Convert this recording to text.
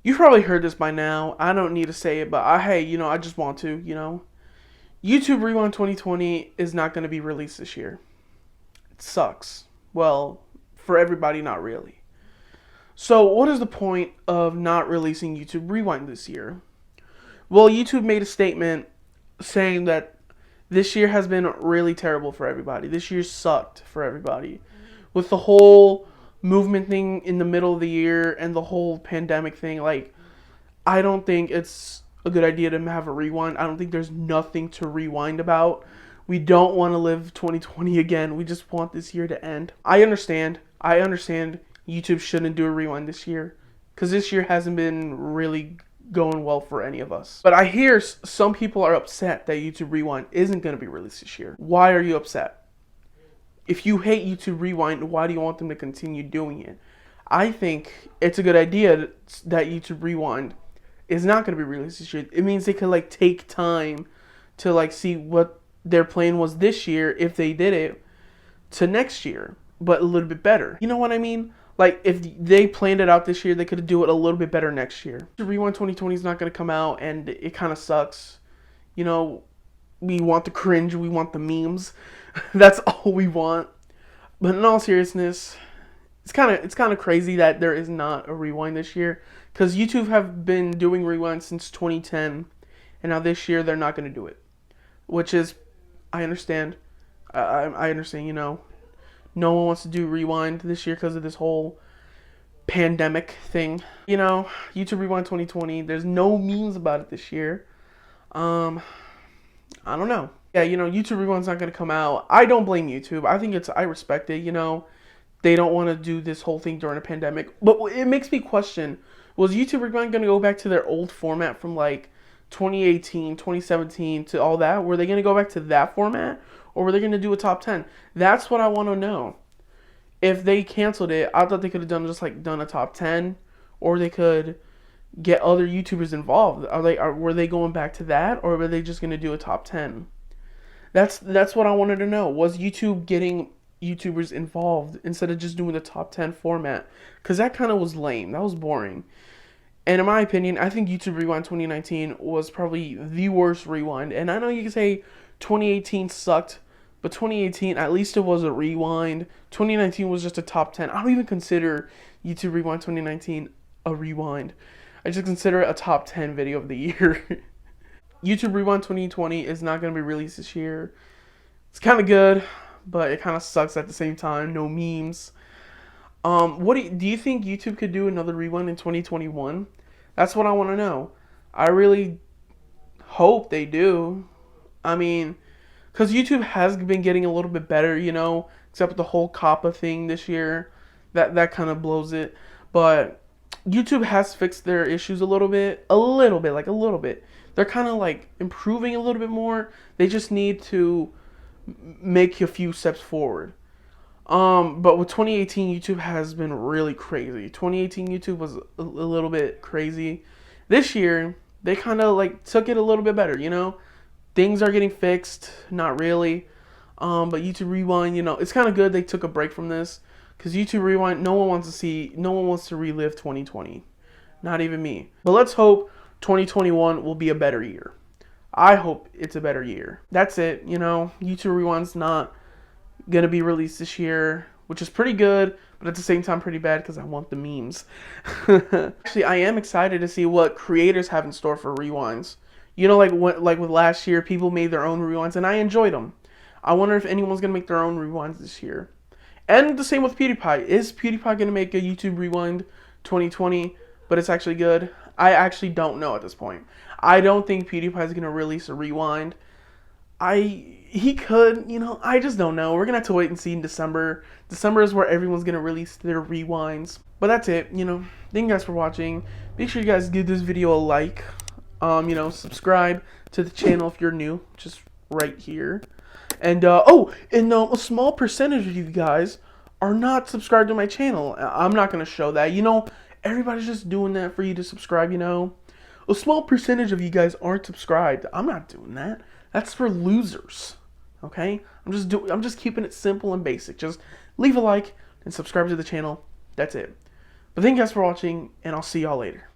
You've probably heard this by now. I don't need to say it, but hey, I just want to, YouTube Rewind 2020 is not going to be released this year. It sucks. Well, for everybody, not really. So, what is the point of not releasing YouTube Rewind this year? Well, YouTube made a statement saying that this year has been really terrible for everybody. This year sucked for everybody. With the whole movement thing in the middle of the year and the whole pandemic thing, like, I don't think it's a good idea to have a rewind. I don't think there's nothing to rewind about. We don't want to live 2020 again. We just want this year to end. I understand. YouTube shouldn't do a rewind this year because this year hasn't been really going well for any of us. But I hear some people are upset that YouTube Rewind isn't going to be released this year. Why are you upset? If you hate YouTube Rewind, why do you want them to continue doing it? I think it's a good idea that YouTube Rewind is not going to be released this year. It means they could take time to see what their plan was this year if they did it to next year, but a little bit better. You know what I mean? If they planned it out this year, they could do it a little bit better next year. Rewind 2020 is not going to come out, and it kind of sucks. We want the cringe, we want the memes. That's all we want. But in all seriousness, it's kind of crazy that there is not a rewind this year, because YouTube have been doing rewind since 2010, and now this year they're not going to do it, which is, I understand. I understand. No one wants to do rewind this year because of this whole pandemic thing. YouTube Rewind 2020, there's no memes about it this year. I don't know. Yeah, YouTube Rewind's not going to come out. I don't blame YouTube. I respect it, They don't want to do this whole thing during a pandemic. But it makes me question, was YouTube Rewind going to go back to their old format from 2018, 2017 to all that? Were they going to go back to that format? Or were they going to do a top 10? That's what I want to know. If they canceled it, I thought they could have done a top 10, or they could get other YouTubers involved. Were they going back to that, or were they just going to do a top 10? That's what I wanted to know. Was YouTube getting YouTubers involved instead of just doing the top 10 format? Because that kind of was lame. That was boring. And in my opinion, I think YouTube Rewind 2019 was probably the worst rewind. And I know you can say 2018 sucked, but 2018, at least it was a rewind. 2019 was just a top 10. I don't even consider YouTube Rewind 2019 a rewind. I just consider it a top 10 video of the year. YouTube Rewind 2020 is not going to be released this year. It's kind of good, but it kind of sucks at the same time. No memes. What do you think YouTube could do another rewind in 2021? That's what I want to know. I really hope they do. I mean, because YouTube has been getting a little bit better, except with the whole COPPA thing this year. That kind of blows it. But YouTube has fixed their issues a little bit. They're kind of improving a little bit more. They just need to make a few steps forward. But with 2018, YouTube has been really crazy. 2018 YouTube was a little bit crazy. This year, they kind of took it a little bit better, Things are getting fixed, not really. But YouTube Rewind, it's kind of good they took a break from this, because YouTube Rewind, no one wants to relive 2020. Not even me. But let's hope 2021 will be a better year. I hope it's a better year. That's it, YouTube Rewind's not going to be released this year, which is pretty good, but at the same time pretty bad because I want the memes. Actually, I am excited to see what creators have in store for rewinds. With last year, people made their own rewinds, and I enjoyed them. I wonder if anyone's going to make their own rewinds this year. And the same with PewDiePie. Is PewDiePie going to make a YouTube Rewind 2020, but it's actually good? I actually don't know at this point. I don't think PewDiePie is going to release a rewind. He could, I just don't know. We're going to have to wait and see in December. December is where everyone's going to release their rewinds. But that's it, Thank you guys for watching. Make sure you guys give this video a like. Subscribe to the channel if you're new, just right here. And, a small percentage of you guys are not subscribed to my channel. I'm not going to show that. Everybody's just doing that for you to subscribe, A small percentage of you guys aren't subscribed. I'm not doing that. That's for losers. Okay? I'm just keeping it simple and basic. Just leave a like and subscribe to the channel. That's it. But thank you guys for watching, and I'll see y'all later.